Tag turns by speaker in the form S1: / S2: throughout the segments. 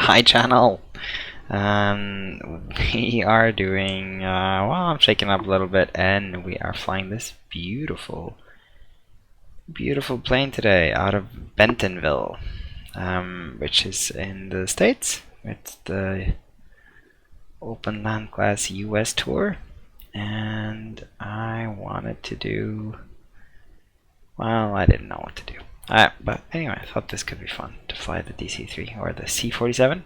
S1: Hi channel. We are doing well, I'm shaking up a little bit, and we are flying this beautiful plane today out of Bentonville, which is in the States. It's the OpenLC US Tour, and I wanted to do, well, I didn't know what to do. But anyway, I thought this could be fun to fly the DC-3 or the C47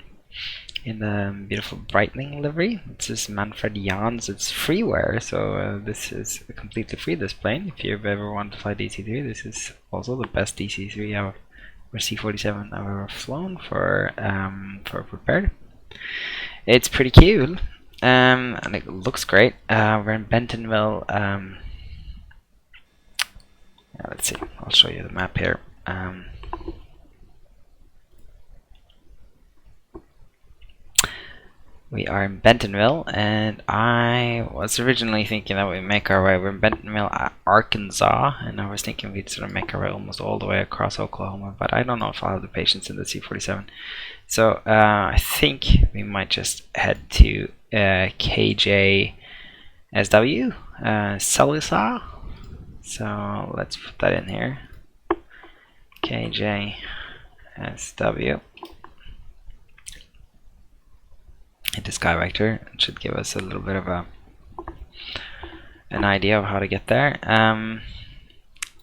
S1: in the beautiful Breitling livery. This is Manfred Jan's. It's freeware, so this is completely free, this plane. If you've ever wanted to fly DC-3, this is also the best DC-3 or C47 I've ever flown for prepared. It's pretty cool, and it looks great. We're in Bentonville. Yeah, let's see. I'll show you the map here. We are in Bentonville, and I was originally thinking that we'd make our way. We're in Bentonville, Arkansas, and I was thinking we'd sort of make our way almost all the way across Oklahoma, but I don't know if I'll have the patience in the C47. So I think we might just head to KJSV, Cellular. So let's put that in here. KJSV. Hit the sky vector. It should give us a little bit of an idea of how to get there.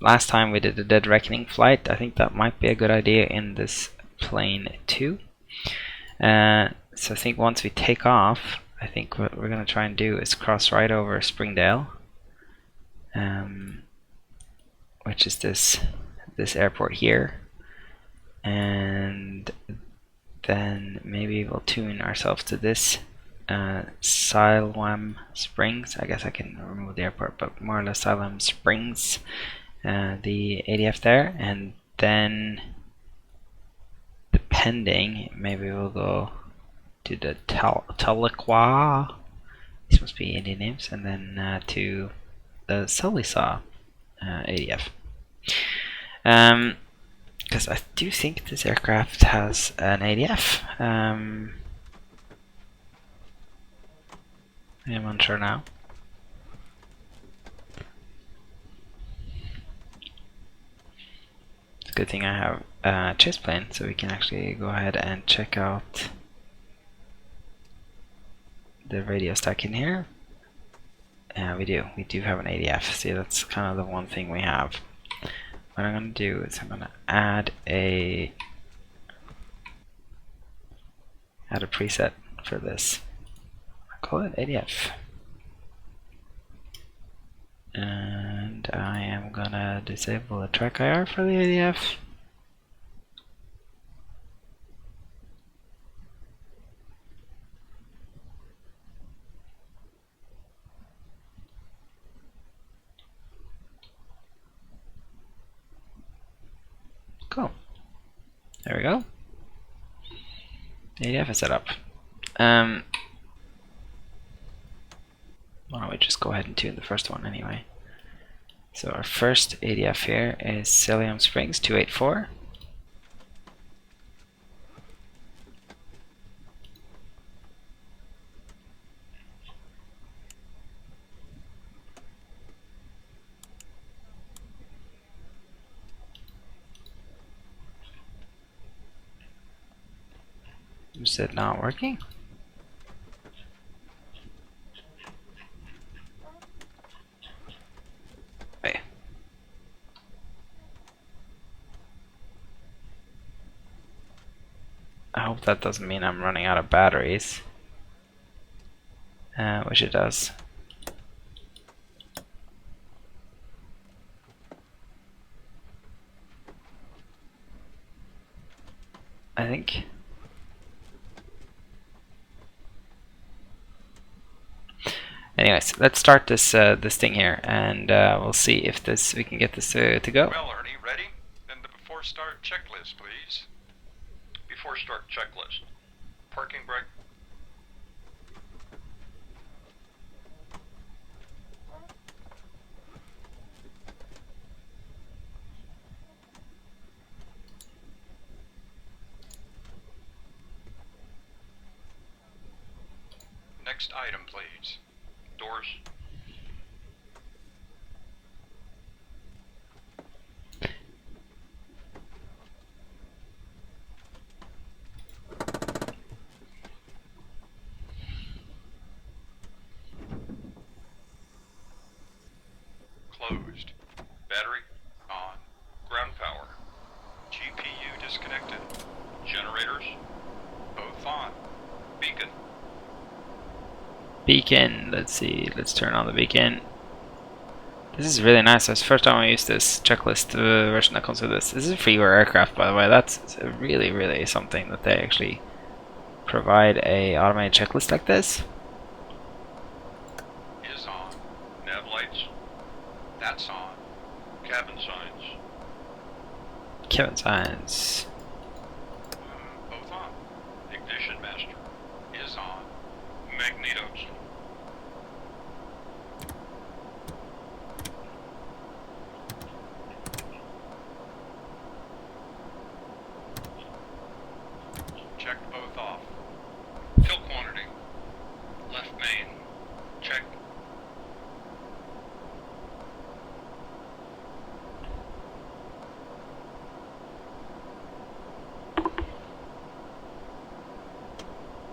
S1: Last time we did a Dead Reckoning flight. I think that might be a good idea in this plane too. So I think once we take off, I think what we're going to try and do is cross right over Springdale, which is this airport here, and then maybe we'll tune ourselves to this Siloam Springs. I guess I can remove the airport, but more or less Siloam Springs, the ADF there, and then depending, maybe we'll go to the Tahlequah. These must be Indian names, and then to the Cellular ADF. Because I do think this aircraft has an ADF. I'm unsure now. It's a good thing I have a chase plane, so we can actually go ahead and check out the radio stack in here. Yeah, we do have an ADF. See, that's kind of the one thing we have. What I'm going to do is I'm going to add a preset for this. I call it ADF, and I am going to disable the track IR for the ADF. Cool. There we go. The ADF is set up. Why don't we just go ahead and tune the first one anyway. So our first ADF here is Siloam Springs 284. Is it not working? Wait. I hope that doesn't mean I'm running out of batteries. Which it does. I think. Anyways, let's start this this thing here, and we'll see if we can get this to go.
S2: Well, Ernie, ready? Then the before start checklist, please. Before start checklist. Parking brake. Next item, please. Doors. Closed. Battery on. Ground power. GPU disconnected. Generators both on. Beacon.
S1: Beacon, let's see, let's turn on the beacon. This is really nice. It's the first time I used this checklist version that comes with this. This is a freeware aircraft, by the way. That's really, really something that they actually provide a automated checklist like this.
S2: Is on. Nav lights. That's on. Cabin signs.
S1: Cabin signs.
S2: Both on. Ignition master. Is on. Magnetos. Checked both off. Fill quantity. Left main. Check.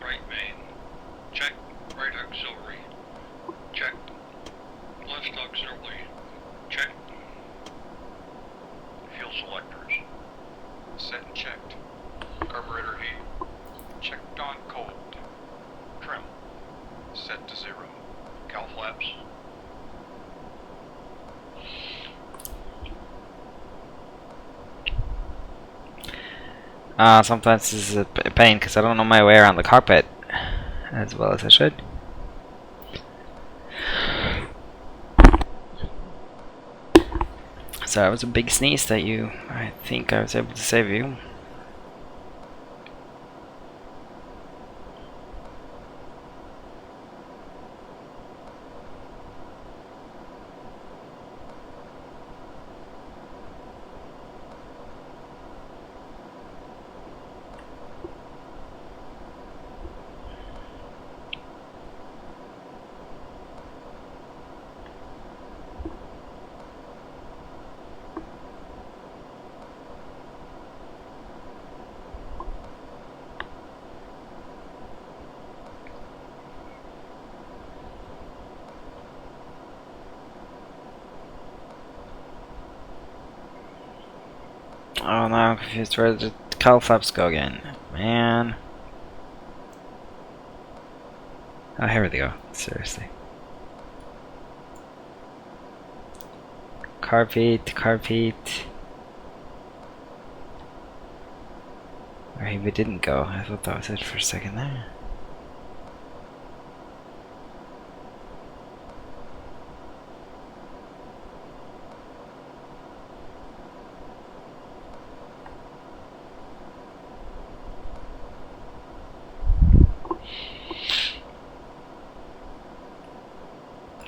S2: Right main. Check. Right auxiliary. Check. Left auxiliary. Check. Fuel selectors. Set and checked. Carburetor heat. Checked on cold. Trim. Set to 0. Cowl flaps.
S1: Sometimes this is a pain because I don't know my way around the cockpit as well as I should. So that was a big sneeze that I think I was able to save you. Oh no, I'm confused. Where did the cowl flaps go again? Man. Oh, here they go. Seriously. Carb heat. Where he didn't go. I thought that was it for a second there.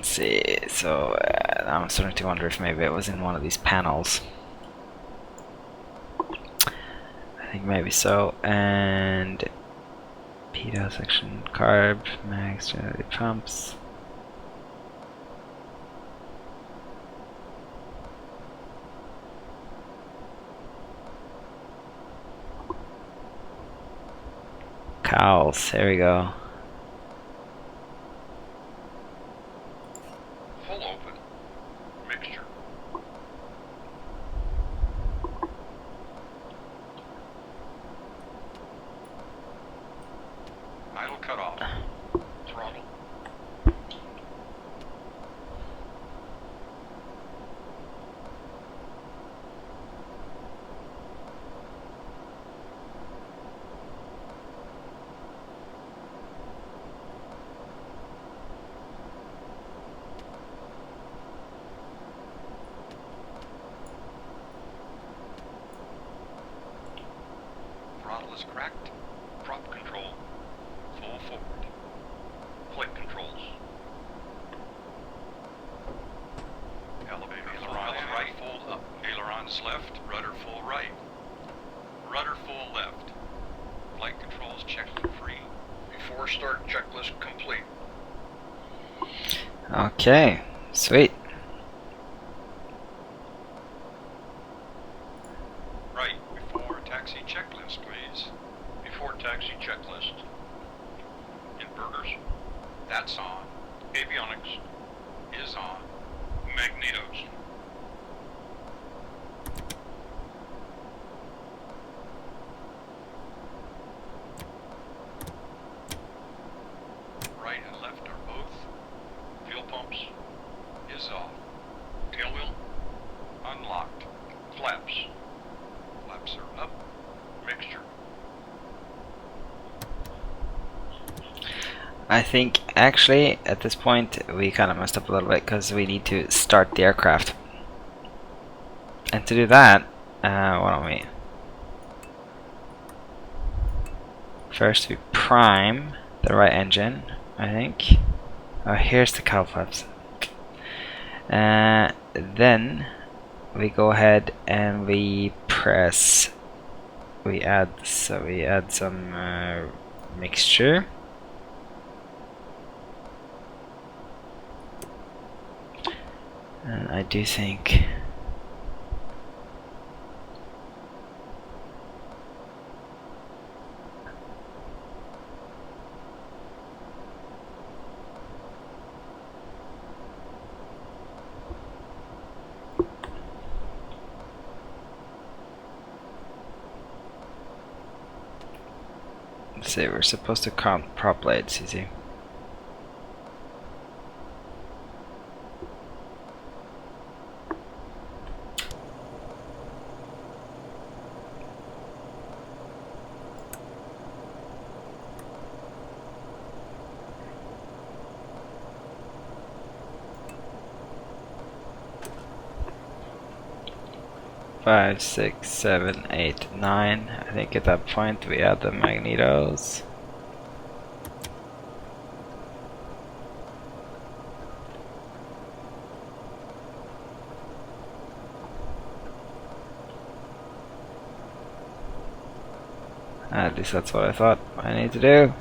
S1: See, so now I'm starting to wonder if maybe it was in one of these panels. I think maybe so. And PDO section, carb, max, generated pumps. Cowls, there we go.
S2: Full open. Mixture. Idle cut off. Throttle. Throttle is cracked. Prop control. Full forward. Plate controls. Ailerons right, full up. Ailerons left, rudder full right. Rudder full left. Flight controls checked and free. Before start checklist complete.
S1: Okay, sweet.
S2: Right, before taxi checklist, please. Before taxi checklist. Inverters, that's on. Avionics is on. Magnetos. Right and left are both. Fuel pumps is off. Tail wheel unlocked. Flaps. Flaps are up. Mixture.
S1: I think actually at this point we kind of messed up a little bit because we need to start the aircraft. And to do that, why don't we first we prime the right engine, I think. Oh, here's the cowl flaps. Then we go ahead and we press. We add some mixture. And I do think let's see, we're supposed to count prop blades, you see. Five, 6, 7, 8, 9. I think at that point we add the magnetos. At least that's what I thought I need to do.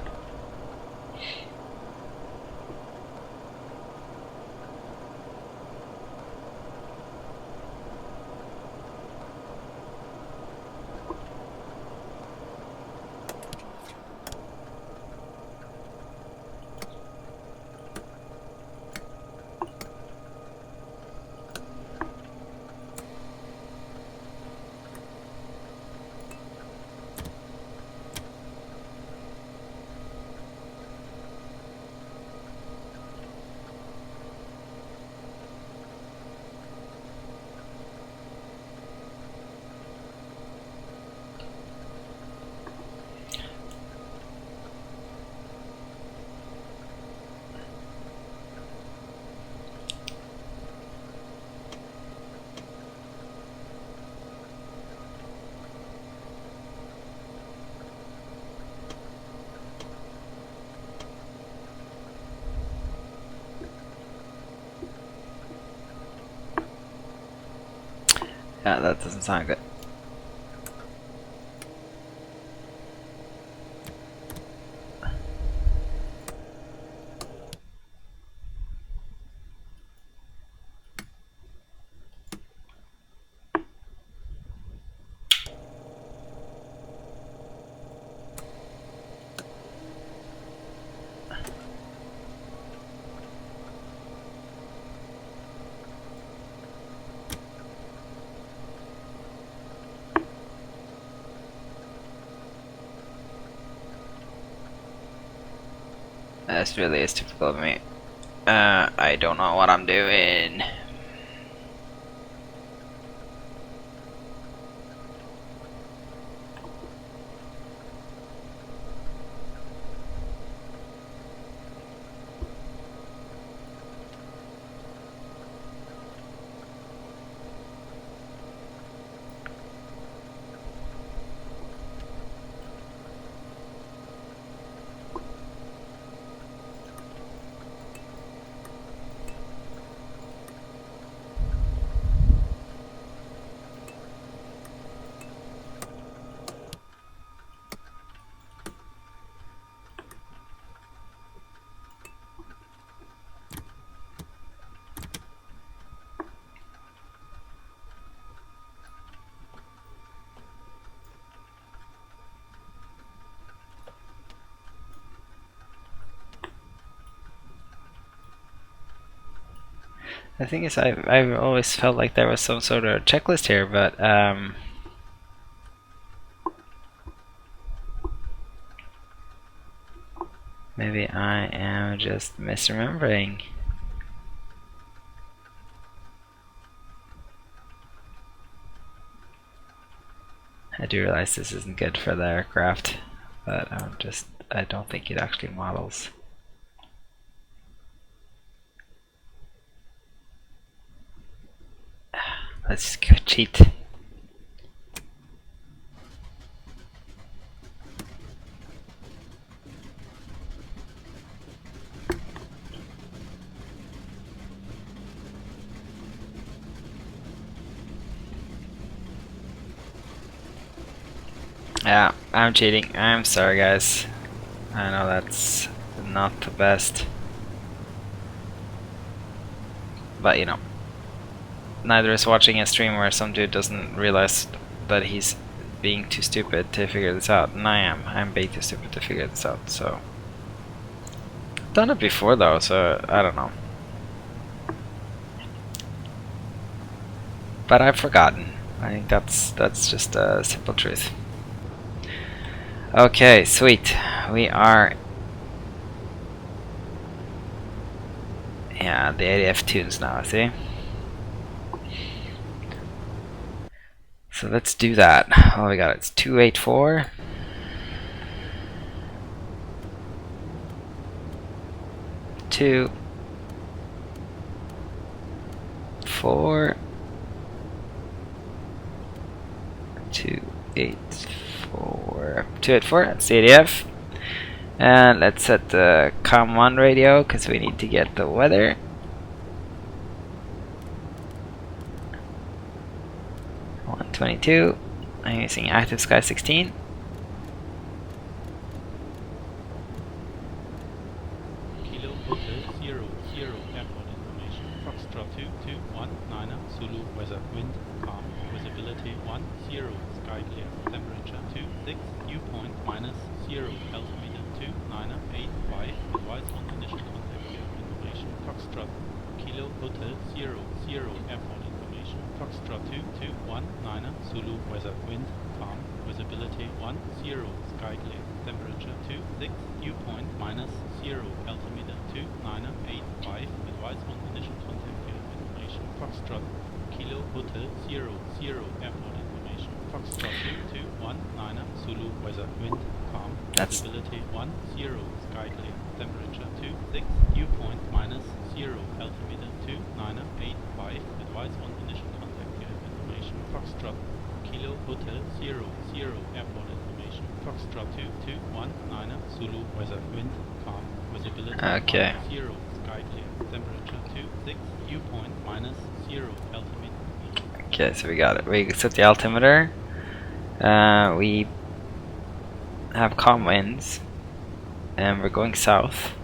S1: Yeah, that doesn't sound good. This really is typical of me. I don't know what I'm doing. The thing is, I've always felt like there was some sort of checklist here, but maybe I am just misremembering. I do realize this isn't good for the aircraft, but I don't think it actually models. Let's go cheat. Yeah, I'm cheating. I'm sorry, guys. I know that's not the best. But you know, neither is watching a stream where some dude doesn't realize that he's being too stupid to figure this out. And I am. I'm being too stupid to figure this out, so. I've done it before though, so I don't know. But I've forgotten. I think that's just a simple truth. Okay, sweet. We are. Yeah, the ADF tunes now, see? So let's do that. Oh, we got it. It's 284. Two. 4. 284. 284. That's the ADF. And let's set the COM1 radio because we need to get the weather. .22. I'm using active Sky 16.
S3: Kilo Hotel 00 airport information. Foxtrot 2219 Zulu weather wind calm visibility 10 sky clear temperature 26 dew point -0 altimeter 2985 advice on initial contact gear information. Foxtrot Kilo Hotel 00 airport information. Foxtrot 2219 Zulu weather wind calm visibility 10 sky clear temperature 26 dew point -0 altimeter 2985 advice on initial contact gear information. Foxtrot Kilo Hotel 00 airport information. Foxtrot 2219 Zulu weather wind calm visibility 10 sky clear temperature 26 dew point -0 altimeter 2985 advice on initial contact gear information. Foxtrot Kilo Hotel 00 airport information. Foxtrot 2219 Zulu weather wind calm visibility 10 sky clear temperature 26 dew point -0 altimeter.
S1: Okay, so we got it. We set the altimeter. We have calm winds, and we're going south.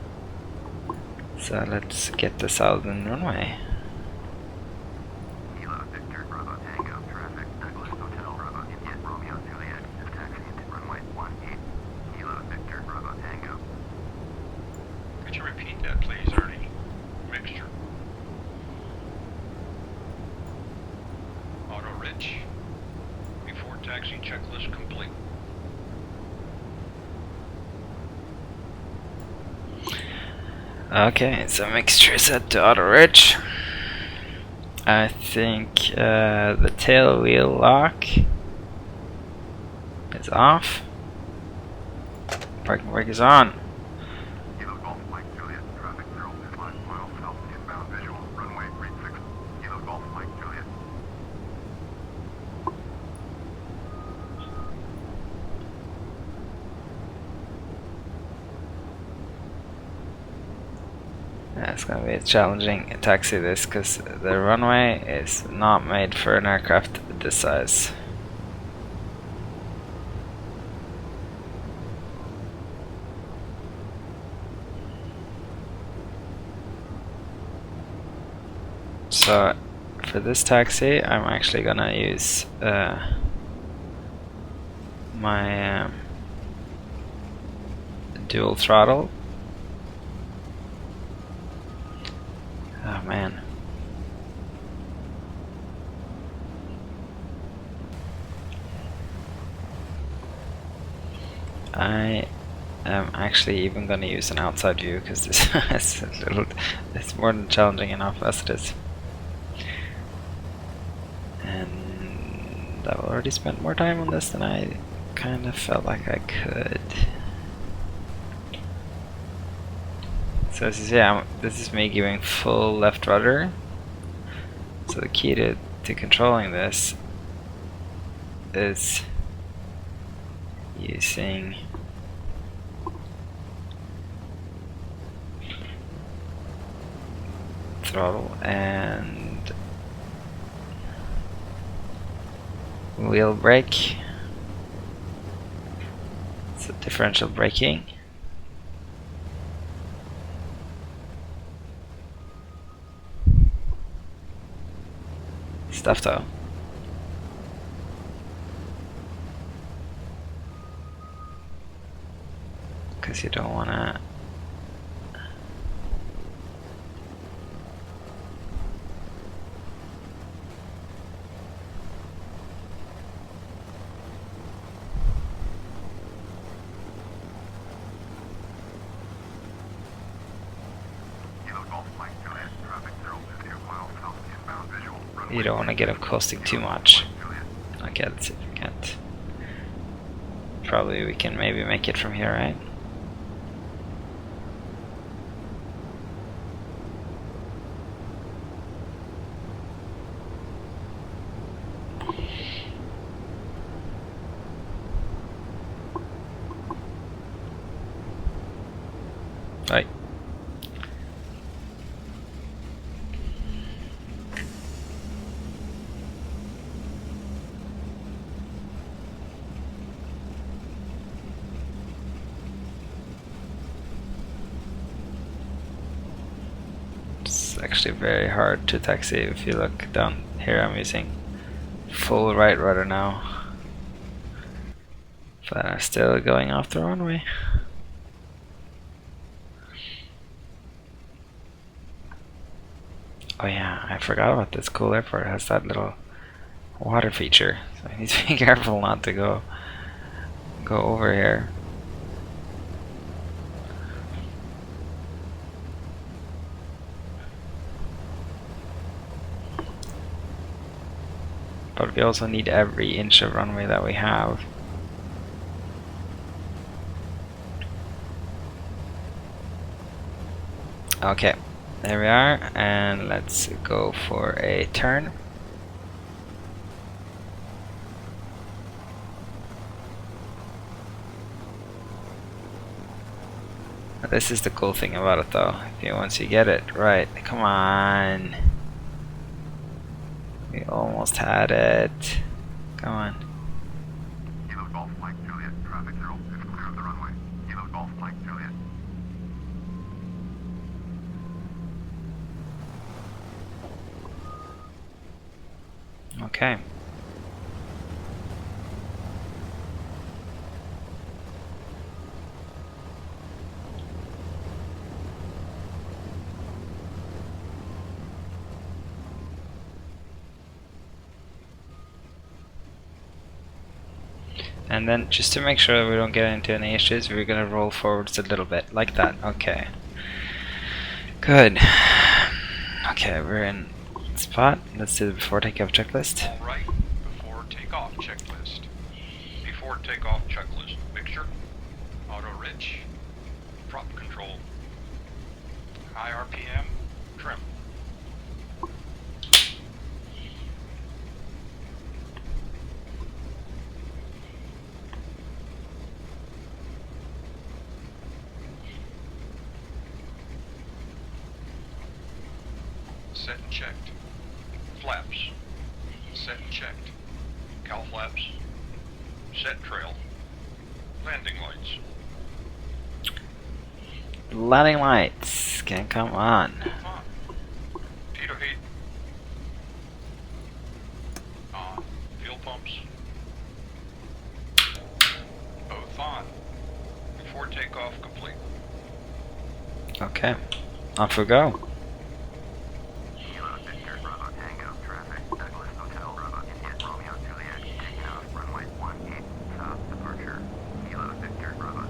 S1: So let's get the southern runway.
S4: Kilo Victor Bravo Tango traffic Douglas Hotel Bravo India Romeo Juliet is taxiing to runway 18. Kilo Victor Bravo Tango.
S2: Could you repeat that, please, Ernie? Mixture. Auto Rich. Before taxi checklist complete.
S1: Okay, so mixture set to auto rich. I think the tail wheel lock is off. Parking brake is on.
S4: Kilo Golf Mike Juliet traffic 0 miles south inbound visual runway 36. Kilo Golf Mike Juliet.
S1: Yeah, it's gonna be challenging to taxi this because the runway is not made for an aircraft this size. So for this taxi, I'm actually gonna use my dual throttle. Oh man. I am actually even going to use an outside view because this is it's more than challenging enough as it is. And I've already spent more time on this than I kind of felt like I could. So as you see, this is me giving full left rudder. So the key to controlling this is using throttle and wheel brake. So differential braking. Stuff though. Because you don't want to get them coasting too much. Okay, let's see if we can't. Probably we can maybe make it from here, right? Right. It's actually very hard to taxi. If you look down here, I'm using full right rudder now, but I'm still going off the runway. Oh yeah, I forgot about this cool airport. It has that little water feature, so I need to be careful not to go over here. But we also need every inch of runway that we have. Okay, there we are, and let's go for a turn. This is the cool thing about it though. Once you get it right, come on. We almost had it. Come on.
S4: Kilo Golf Mike Juliet, traffic 0 is clear of the runway. Kilo Golf Mike Juliet.
S1: Okay. And then just to make sure we don't get into any issues, we're gonna roll forwards a little bit, like that. Okay. Good. Okay, we're in spot. Let's do the before takeoff checklist.
S2: All right, before takeoff checklist. Before takeoff checklist. Mixture, auto rich, prop control, high RPM, trim. Set and checked. Flaps. Set and checked. Cow flaps. Set trail. Landing lights.
S1: Landing lights. Can come on.
S2: Pitot heat. Fuel pumps. Both on. Before takeoff complete.
S1: Okay. Off we go.
S4: Kilo Victor Bravo Tango, traffic, Douglas Hotel, Bravo India, Romeo Juliet, taking off runway 18, south departure. Kilo Victor Bravo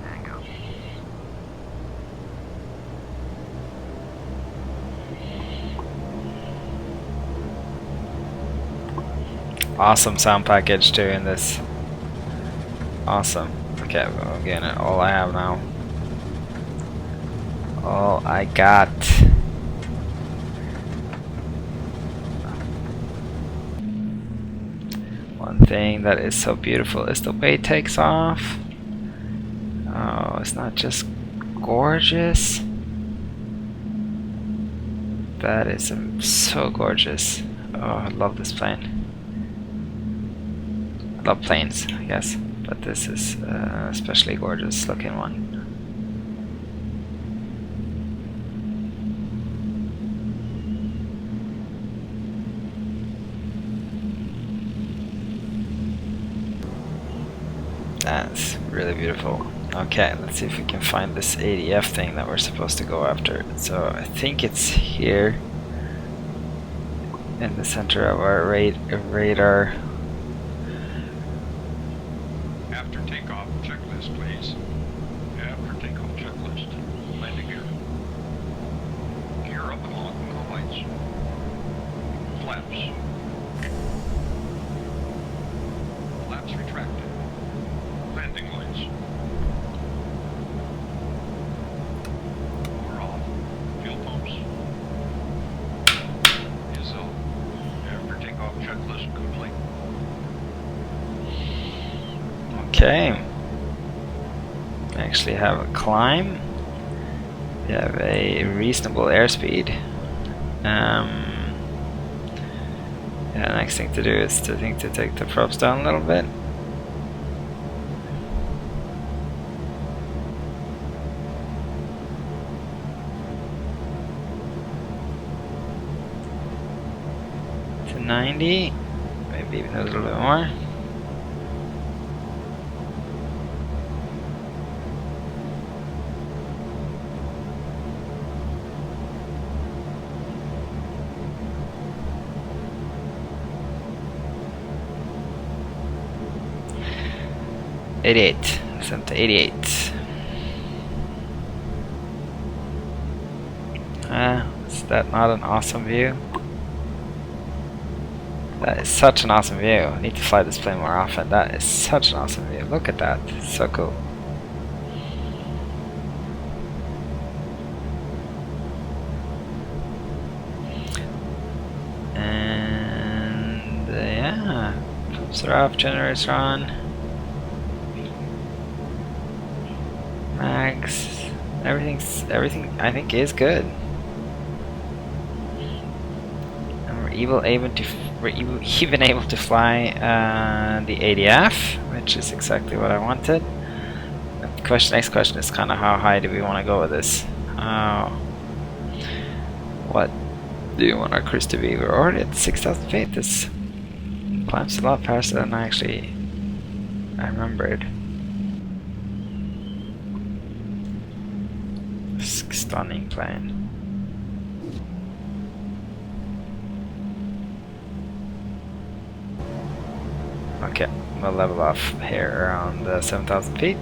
S1: awesome sound package too in this. Awesome. Okay, well, again, all I have now. All I got. One thing that is so beautiful is the way it takes off. Oh, it's not just gorgeous. That is so gorgeous. Oh, I love this plane. I love planes, I guess, but this is especially gorgeous looking one. That's really beautiful. Okay, let's see if we can find this ADF thing that we're supposed to go after. So I think it's here in the center of our radar.
S2: After takeoff, checklist, please. After takeoff, checklist. Landing gear. Gear up and on. No lights. Flaps. Flaps retracted. Landing lights. We're off. Fuel pumps. Is after takeoff checklist complete.
S1: Okay. We actually have a climb. We have a reasonable airspeed. Yeah, next thing to do is to take the props down a little bit. To 90, maybe even a little bit more. '88. Sent to 88. Is that not an awesome view? That is such an awesome view. I need to fly this plane more often. That is such an awesome view. Look at that. So cool. And yeah, pumps are off, generators are on. Mags, everything I think is good. And we're even able to fly the ADF, which is exactly what I wanted. The next question is kind of how high do we want to go with this? What do you want our cruise to be? We're already at 6,000 feet. This climbs a lot faster than I remembered. Stunning plane. Okay, we'll level off here around 7,000 feet.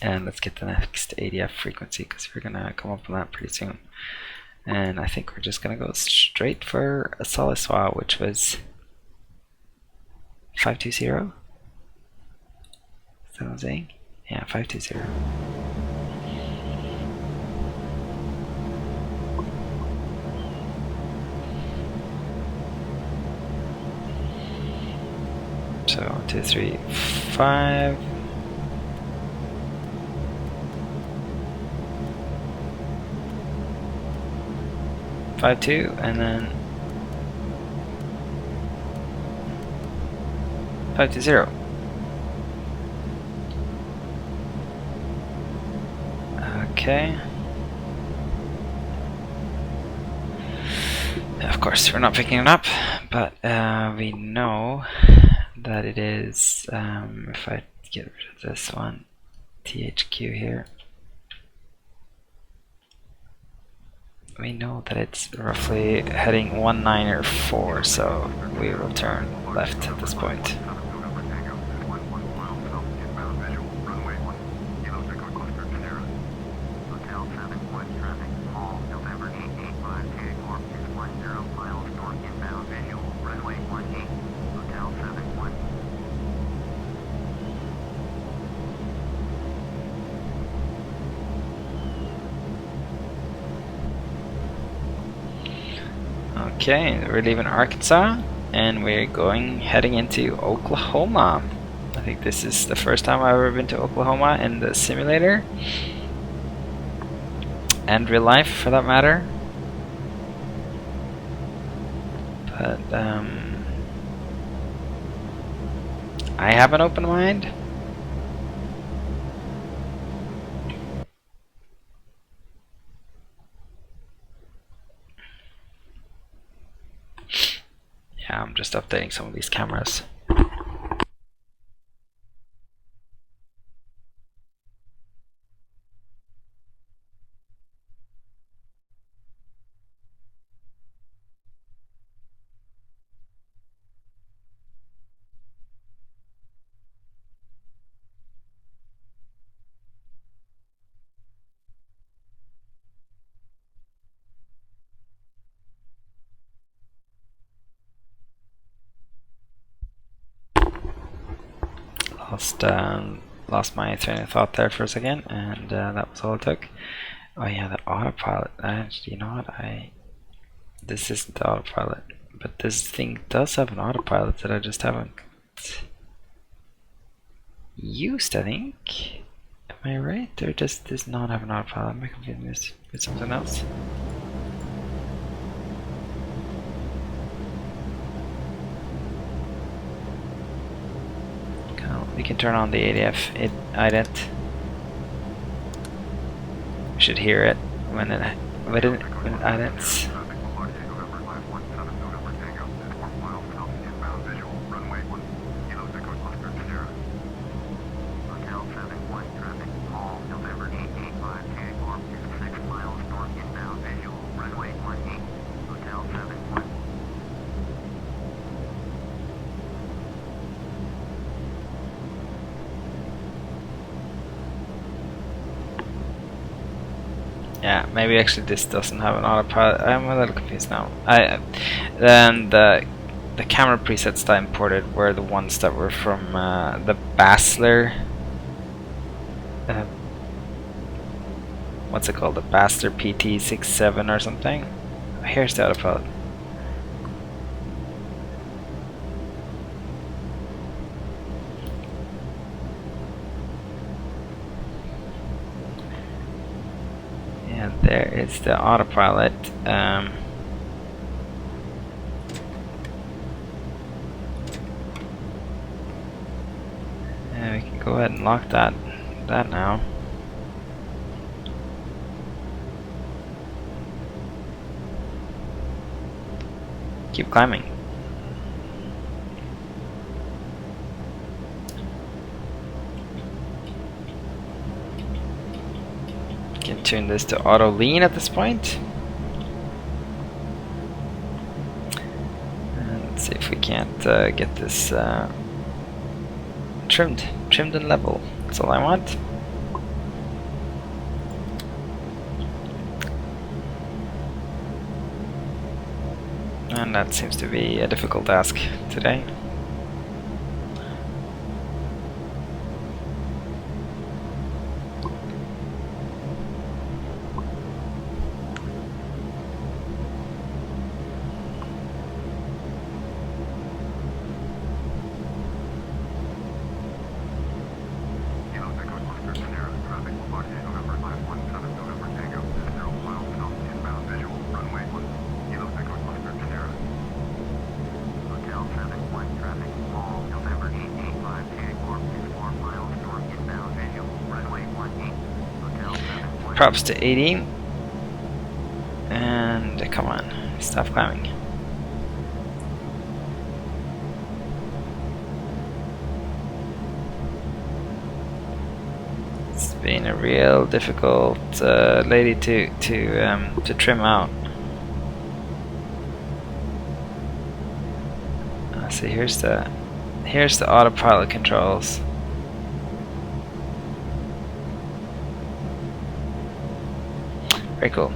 S1: And let's get the next ADF frequency because we're gonna come up with that pretty soon. And I think we're just gonna go straight for a solid swap, which was 520. Is that what I'm saying? Yeah, 520. So 1, 2, 3, 5. Five, 2, and then 520. Okay. Of course, we're not picking it up, but we know that it is. If I get rid of this one, THQ here, we know that it's roughly heading 194, so we will turn left at this point. Okay, we're leaving Arkansas and we're heading into Oklahoma. I think this is the first time I've ever been to Oklahoma in the simulator. And real life for that matter. But I have an open mind. Yeah, I'm just updating some of these cameras. Lost my train of thought there for a second, and that was all it took. Oh yeah, the autopilot. You know what? This isn't the autopilot, but this thing does have an autopilot that I just haven't used. I think. Am I right? Or does this not have an autopilot? Am I confusing this with something else? We can turn on the ADF ident. We should hear it when it idents. Yeah, maybe actually this doesn't have an autopilot. I'm a little confused now. Then the camera presets that I imported were the ones that were from the Basler. What's it called? The Basler PT67 or something. Here's the autopilot. There is the autopilot. And we can go ahead and lock that now. Keep climbing. Can tune this to auto lean at this point. And let's see if we can't get this trimmed and level. That's all I want. And that seems to be a difficult task today. Props to 80, and come on, stop climbing. It's been a real difficult lady to trim out. So here's the autopilot controls. Very cool.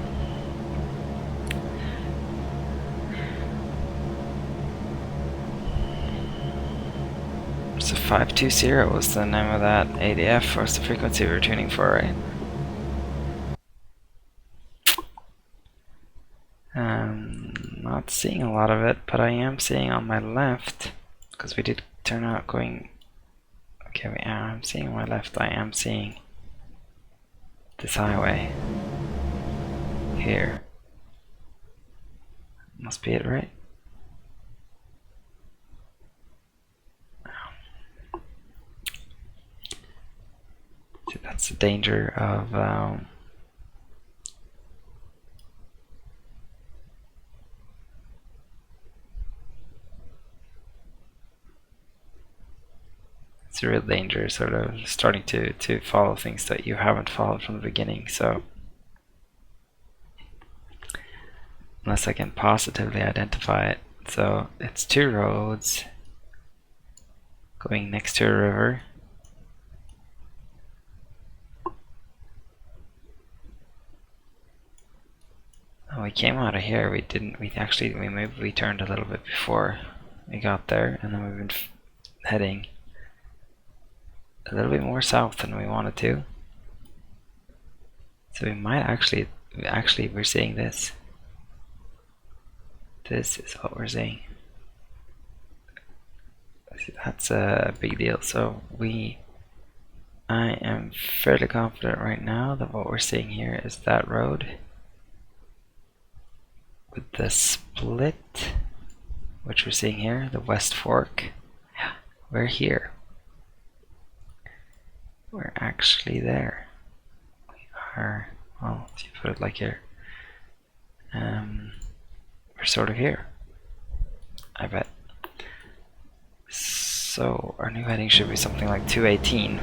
S1: So 520 was the name of that ADF, or was the frequency we were tuning for, right? Not not seeing a lot of it, but I am seeing on my left, because we did turn out going. Okay, I'm seeing on my left. I am seeing this highway here. Must be it, right? See, that's the danger of it's a real danger, sort of starting to follow things that you haven't followed from the beginning. So unless I can positively identify it. So it's two roads going next to a river. Oh, we came out of here. We didn't. We turned a little bit before we got there, and then we've been heading a little bit more south than we wanted to. So we might actually we're seeing this. This is what we're seeing. That's a big deal. So I am fairly confident right now that what we're seeing here is that road with the split, which we're seeing here, the West Fork. Yeah, we're here. We're actually there. We are, well, if you put it like here, we're sort of here, I bet. So our new heading should be something like 218.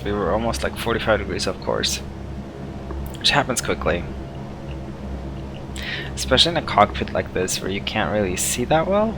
S1: We were almost like 45 degrees off course, which happens quickly, especially in a cockpit like this where you can't really see that well.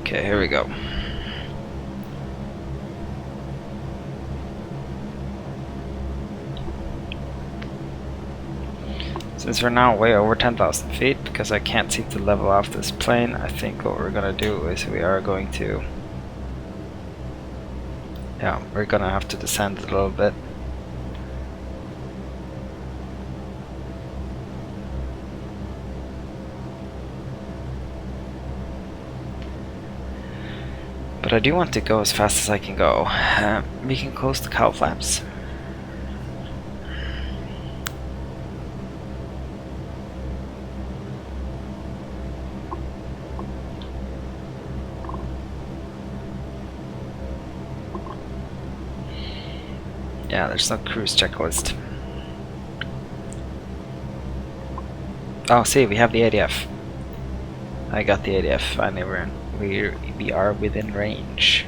S1: Okay, here we go. Since we're now way over 10,000 feet, because I can't seem to level off this plane, I think what we're gonna do is we are going to, yeah, we're gonna have to descend a little bit. But I do want to go as fast as I can go. We can close the cowl flaps. Yeah, there's no cruise checklist. Oh, see, we have the ADF. I got the ADF. Finally, we are within range.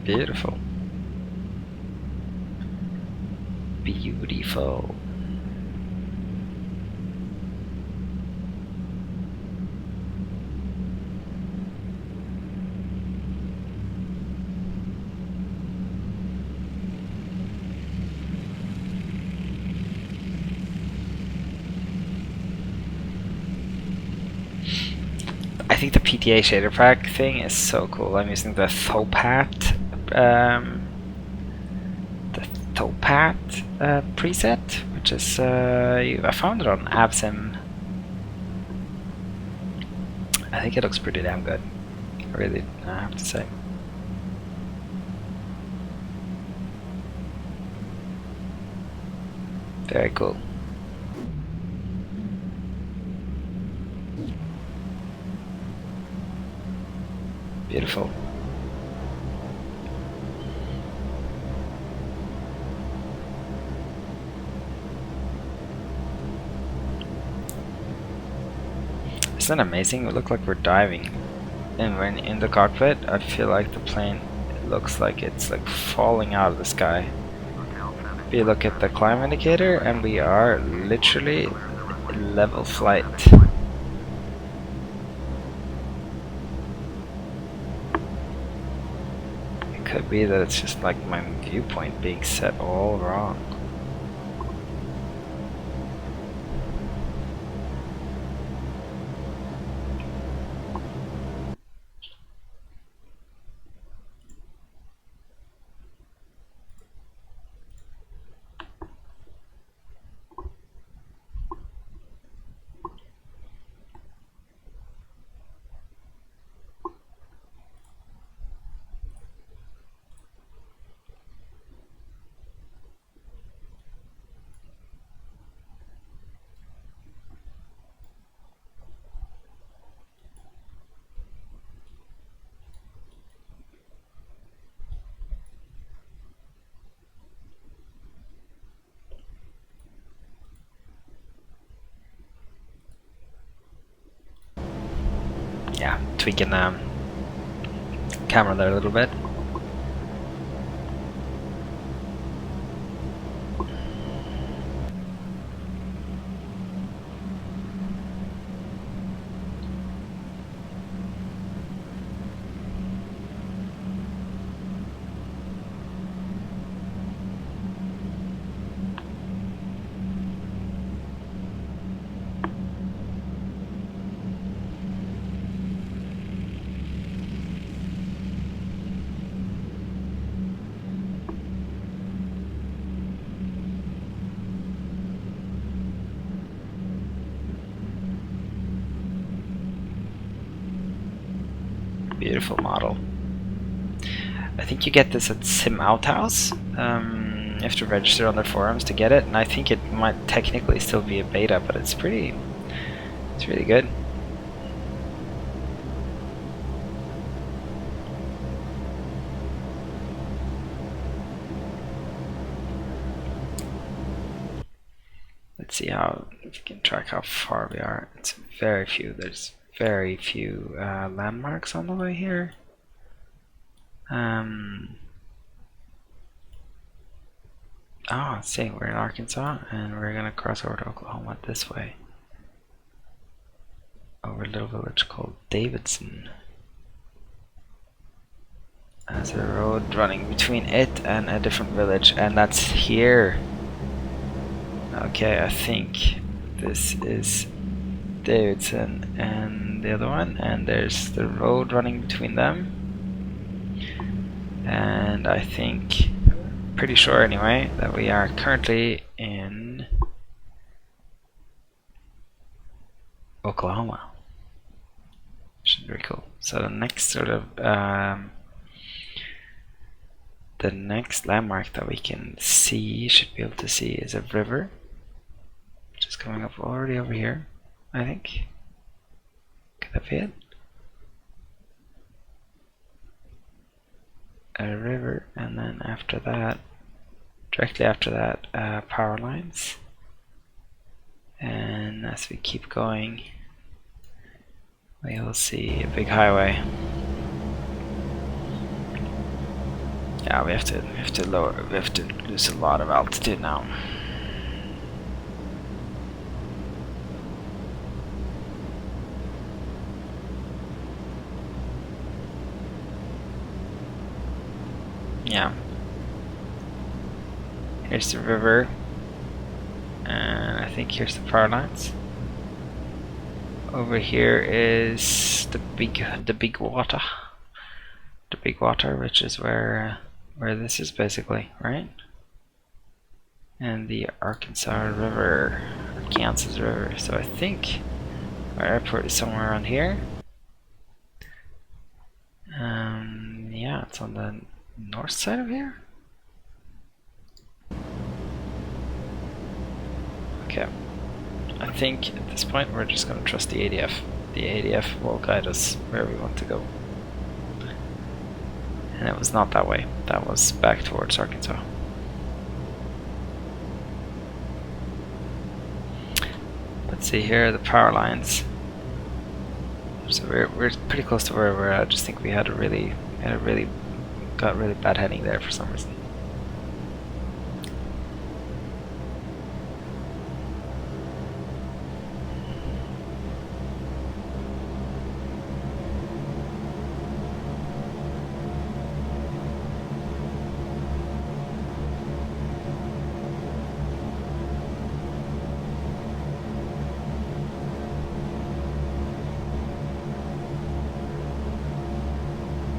S1: Beautiful. Beautiful. I think the PTA shader pack thing is so cool. I'm using the Thopat preset, which is I found it on Absim. I think it looks pretty damn good, really, I have to say. Very cool. Beautiful. Isn't that amazing? It looks like we're diving. And when in the cockpit, I feel like the plane looks like it's like falling out of the sky. We look at the climb indicator and we are literally level flight. It could be that it's just like my viewpoint being set all wrong. Yeah, tweaking the camera there a little bit. Beautiful model. I think you get this at Sim Out House. You have to register on their forums to get it, and I think it might technically still be a beta, but it's really good. Let's see how if we can track how far we are. It's very few. There's very few landmarks on the way here. Oh, let's see, we're in Arkansas and we're gonna cross over to Oklahoma this way. Over a little village called Davidson. There's a road running between it and a different village, and that's here. Okay, I think this is Davidson and the other one, and there's the road running between them. And I think, pretty sure anyway, that we are currently in Oklahoma. Which is very cool. So the next sort of the next landmark that we can see, should be able to see, is a river, which is coming up already over here, I think. Could that be it? A river, and then after that, directly after that, power lines. And as we keep going, we'll see a big highway. Yeah, we have to lose a lot of altitude now. Yeah. Here's the river, and I think here's the power lines. Over here is the big water. The big water, which is where this is basically, right? And the Arkansas River, or Kansas River. So I think our airport is somewhere around here. Yeah, it's on the north side of here. Okay. I think at this point we're just going to trust the ADF. The ADF will guide us where we want to go. And it was not that way. That was back towards Arkansas. Let's see here, the power lines. So we're pretty close to where we're at. I just think we got really bad heading there for some reason.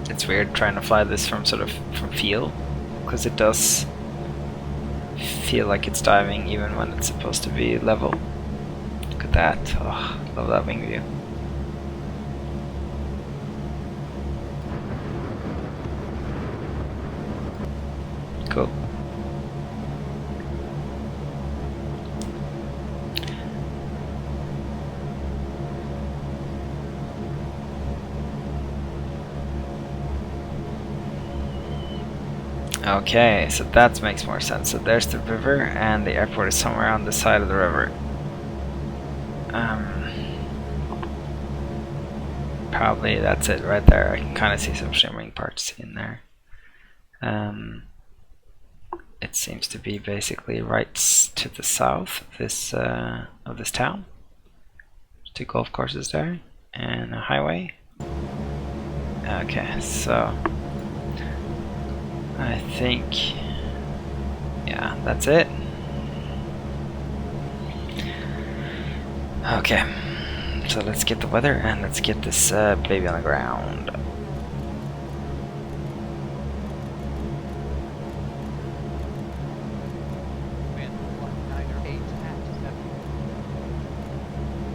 S1: It's weird trying to fly this from from feel, because it does feel like it's diving even when it's supposed to be level. Look at that. Oh, love that wing view. Cool. Okay, so that makes more sense. So there's the river, and the airport is somewhere on the side of the river. Probably that's it right there. I can kind of see some shimmering parts in there. It seems to be basically right to the south of this town. There's 2 golf courses there and a highway. Okay, so I think, yeah, that's it. Okay, so let's get the weather and let's get this baby on the ground.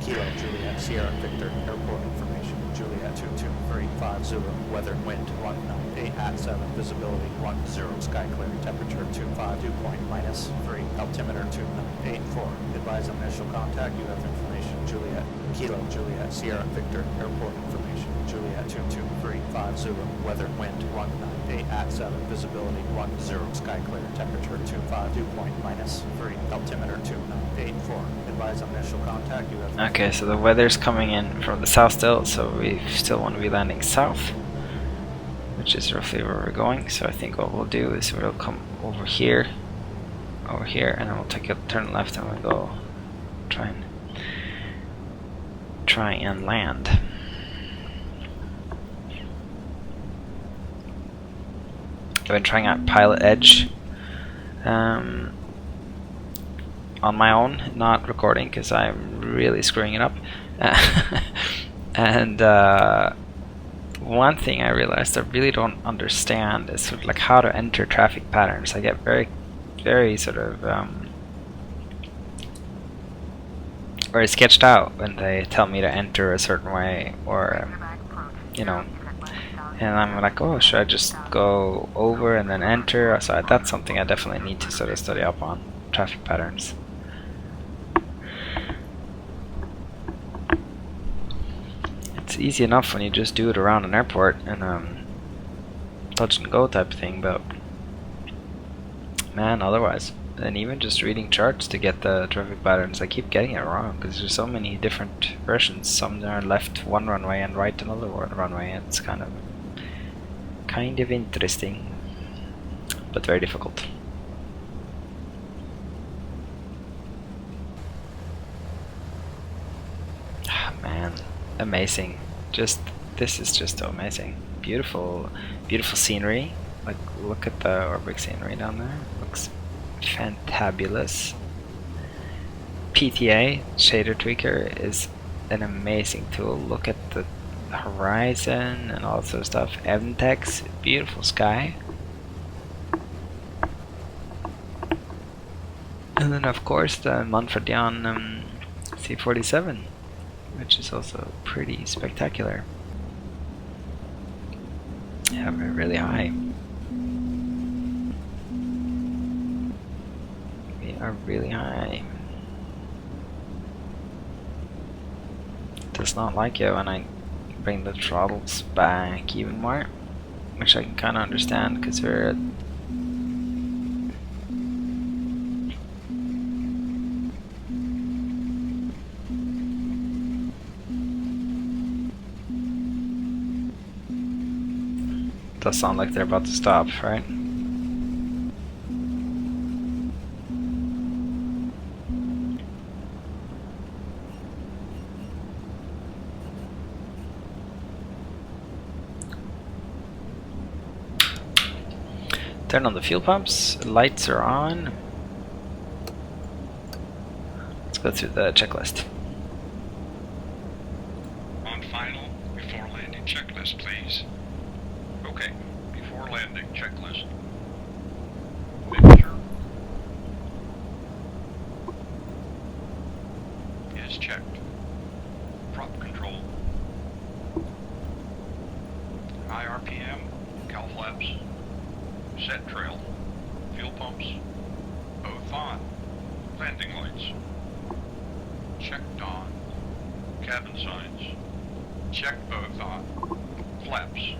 S5: Kilo Juliet Sierra Victor Airport information. Juliet 22350, weather wind 198 at 7, visibility 10, sky clear, temperature 25, dew point -3, altimeter 2984. Advise on initial contact, you have information. Juliet Kilo Juliet Sierra Victor Airport information. Juliet 22350, weather wind 198 at 7, visibility 10, sky clear, temperature 25, dew point -3, altimeter 2984. Advise on initial contact, you have.
S1: Okay, so the weather's coming in from the south still, so we still want to be landing south, which is roughly where we're going. So I think what we'll do is we'll come over here, and then we'll take a turn left and we'll go try and land. I've been trying out Pilot Edge on my own, not recording because I'm really screwing it up. And one thing I realized I really don't understand is sort of like how to enter traffic patterns. I get very sort of very sketched out when they tell me to enter a certain way, or you know, and I'm like, oh, should I just go over and then enter? So that's something I definitely need to sort of study up on, traffic patterns. It's easy enough when you just do it around an airport and touch and go type of thing, but man, otherwise, and even just reading charts to get the traffic patterns, I keep getting it wrong because there's so many different versions. Some are left one runway and right another runway. It's kind of interesting, but very difficult. Man, amazing. This is just so amazing. Beautiful scenery. Like, look at the Orbic scenery down there. Looks fantabulous. PTA, Shader Tweaker, is an amazing tool. Look at the horizon and all sorts of stuff. Evntex, beautiful sky. And then of course the Manfredian C47, which is also pretty spectacular. Yeah, we're really high. We are really high. does not like it when I bring the throttles back even more, which I can kind of understand because we're at does sound like they're about to stop, right? Turn on the fuel pumps, lights are on. Let's go through the checklist.
S2: On final, before landing checklist, please. Okay, before landing checklist. Mixture is checked. Prop control. High RPM, cowl flaps. Set trail, fuel pumps, both on. Landing lights. Checked on. Cabin signs. Checked both on. Flaps.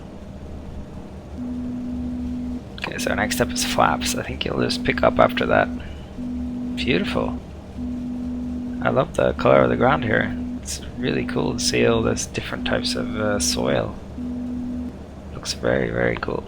S1: Okay, so our next step is flaps. I think you'll just pick up after that. Beautiful. I love the color of the ground here. It's really cool to see all these different types of soil. Looks very, very cool.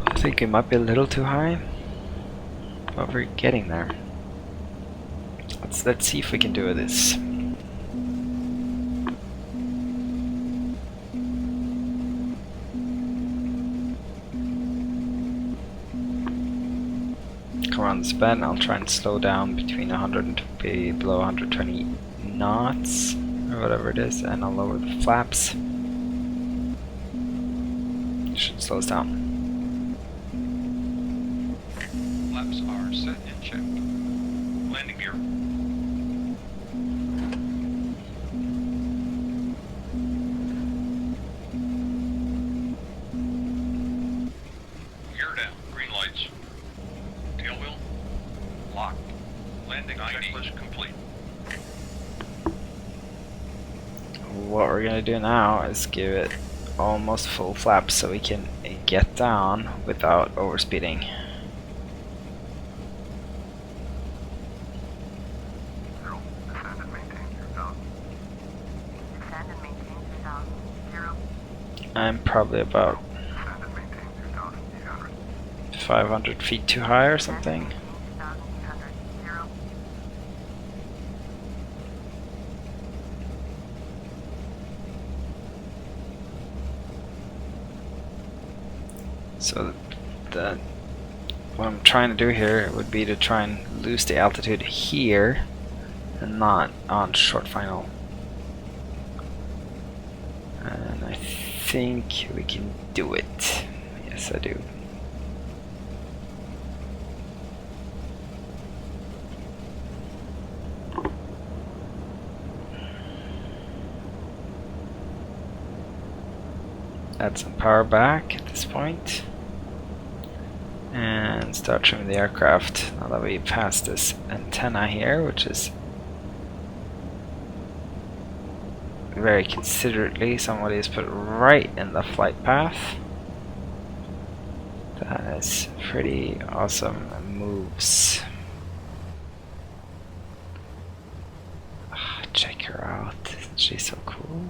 S1: I think it might be a little too high, but we're getting there. Let's see if we can do this. Come around this bend. I'll try and slow down between 100 and be below 120 knots or whatever it is, and I'll lower the flaps. Should slow us down.
S2: Flaps are set and checked. Landing gear. Gear down. Green lights. Tail wheel. Locked. Landing checklist complete.
S1: What we're gonna do now is give it almost full flaps so we can get down without overspeeding.
S4: Zero. Descend and maintain 3000. Descend and maintain 3000. 0.
S1: I'm probably about
S4: Descend and maintain 2800.
S1: 500 feet too high or something.
S4: 2800. 0.
S1: So what I'm trying to do here would be to try and lose the altitude here and not on short final. And I think we can do it. Yes, I do. Add some power back at this point. And start trimming the aircraft now that we passed this antenna here, which is very considerately somebody has put right in the flight path. That is pretty awesome moves. Check her out, isn't she so cool?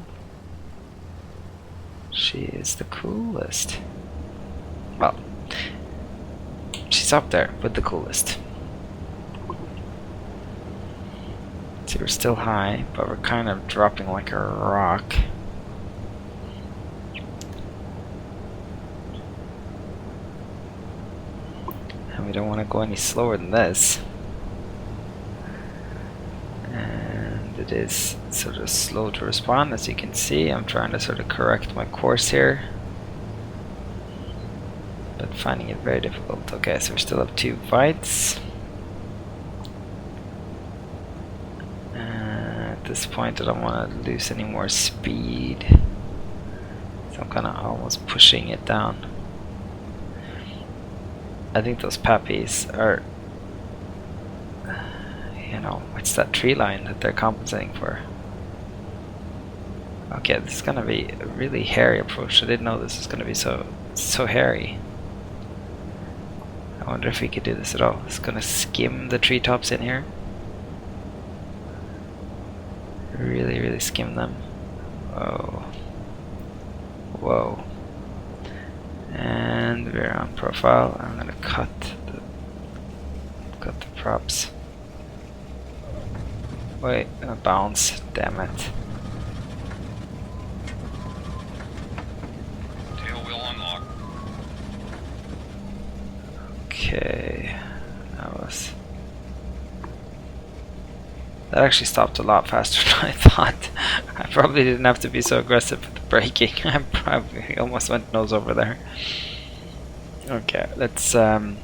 S1: She is the coolest. Well, she's up there with the coolest. See, we're still high, but we're kind of dropping like a rock. And we don't want to go any slower than this. And it is sort of slow to respond, as you can see. I'm trying to sort of correct my course here, but finding it very difficult. Okay, so we still have 2 fights. this point I don't want to lose any more speed. So I'm kind of almost pushing it down. I think those pappies are, you know, it's that tree line that they're compensating for. Okay, this is gonna be a really hairy approach. I didn't know this was gonna be so hairy. I wonder if we could do this at all. It's gonna skim the treetops in here. Really skim them. Whoa. Whoa. And we're on profile. I'm gonna cut the props. Wait, bounce. Damn it.
S2: Tail wheel unlocked.
S1: Okay, that actually stopped a lot faster than I thought. I probably didn't have to be so aggressive with the braking. I probably almost went nose over there. Okay, let's wow,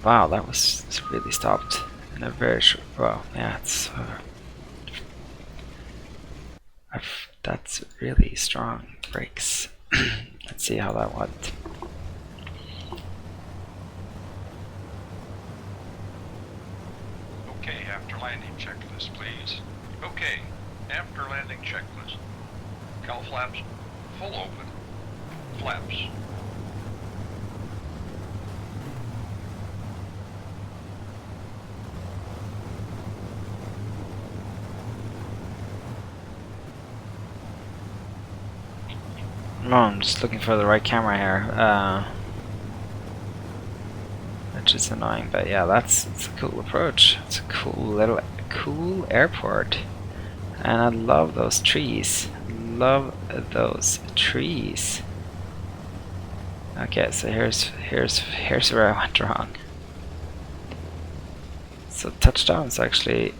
S1: that was really stopped in a very short. Well, yeah, it's that's really strong brakes. Let's see how that went.
S2: Okay, after landing checklist, please. Okay, after landing checklist. Cowl flaps, full open. Flaps.
S1: No, I'm just looking for the right camera here. Which is annoying, but yeah, it's a cool approach. It's a cool airport, and I love those trees. Love those trees. Okay, so here's where I went wrong. So touchdown's actually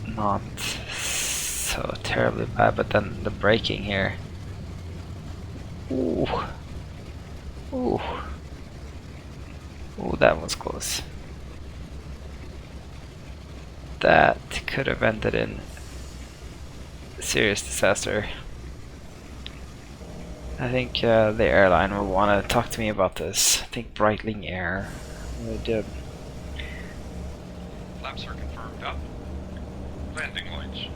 S1: not so terribly bad, but then the braking here. Ooh. Ooh. Ooh, that was close. That could have ended in serious disaster. I think the airline will want to talk to me about this. I think Breitling Air. They did.
S2: Flaps are confirmed up. Landing lights.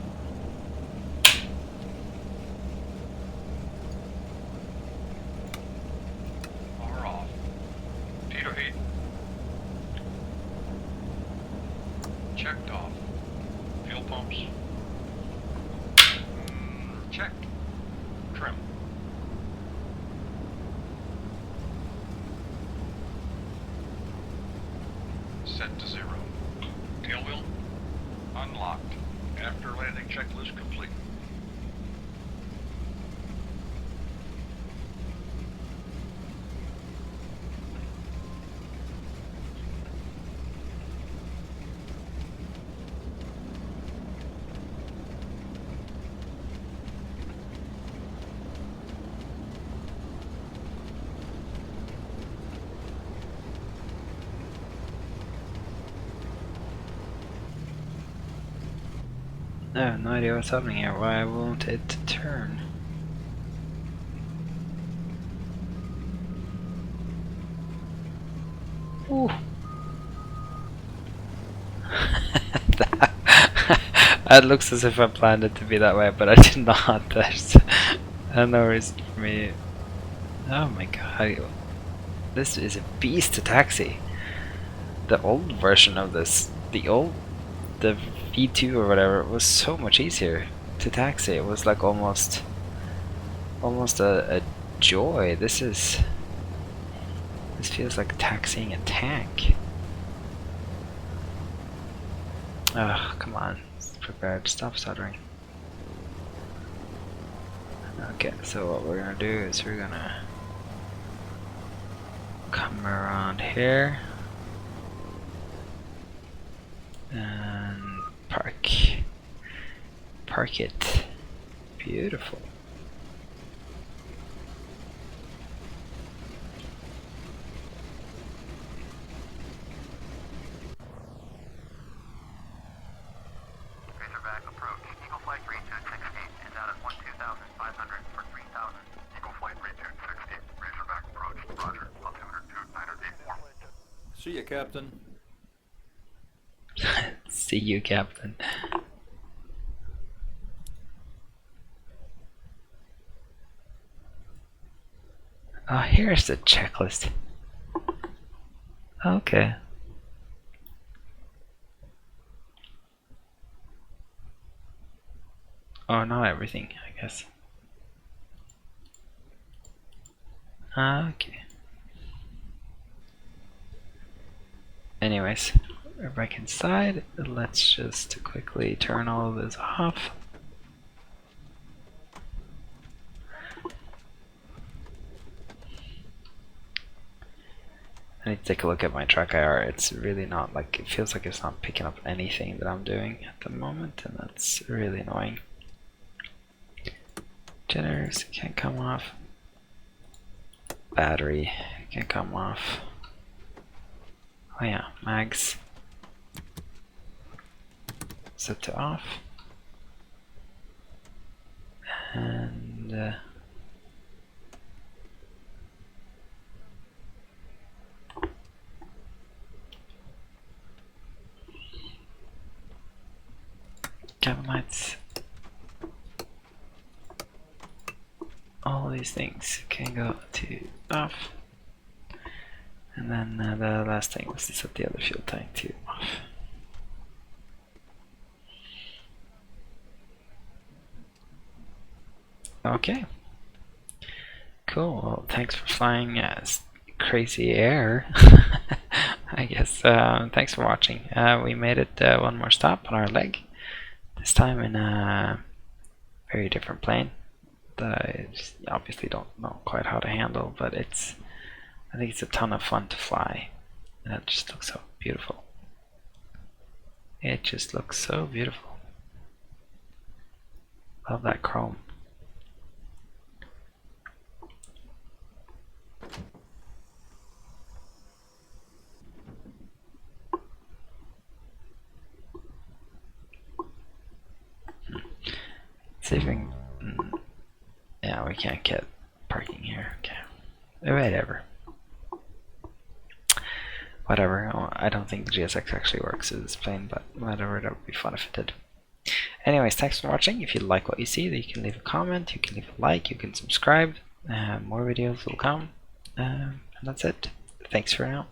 S2: Are off. Pitot heat. Checked off. Fuel pumps. Checked. Trim. Set to 0. Tail wheel unlocked. After landing checklist complete.
S1: I have no idea what's happening here. Why won't it turn? Ooh. That looks as if I planned it to be that way, but I did not. There's no reason for me. Oh my god. This is a beast to taxi. The old version of this, the V2 or whatever, was so much easier to taxi. It was like almost a joy. This feels like taxiing a tank. Ugh, come on. Prepared. Stop stuttering. Okay, so what we're gonna do is we're gonna come around here and park it. Beautiful.
S6: See ya, Captain.
S1: See you, Captain. Oh, here's the checklist. Okay. Oh, not everything, I guess. Okay. Anyways, we're back inside. Let's just quickly turn all of this off. I need to take a look at my track IR. It's really not like, it feels like it's not picking up anything that I'm doing at the moment, and that's really annoying. Generators can't come off. Battery can come off. Oh yeah, mags set to off. And cabin lights. All these things can go to off. And then the last thing was to set the other fuel tank to off. Okay. Cool. Well, thanks for flying crazy air. I guess. Thanks for watching. We made it one more stop on our leg. This time in a very different plane that I just obviously don't know quite how to handle, but I think it's a ton of fun to fly, and it just looks so beautiful. It just looks so beautiful. Love that chrome. Saving. Yeah, we can't get parking here. Okay. Whatever. Whatever. Oh, I don't think the GSX actually works as this plane, but whatever, that would be fun if it did. Anyways, thanks for watching. If you like what you see, then you can leave a comment, you can leave a like, you can subscribe. More videos will come. And that's it. Thanks for now.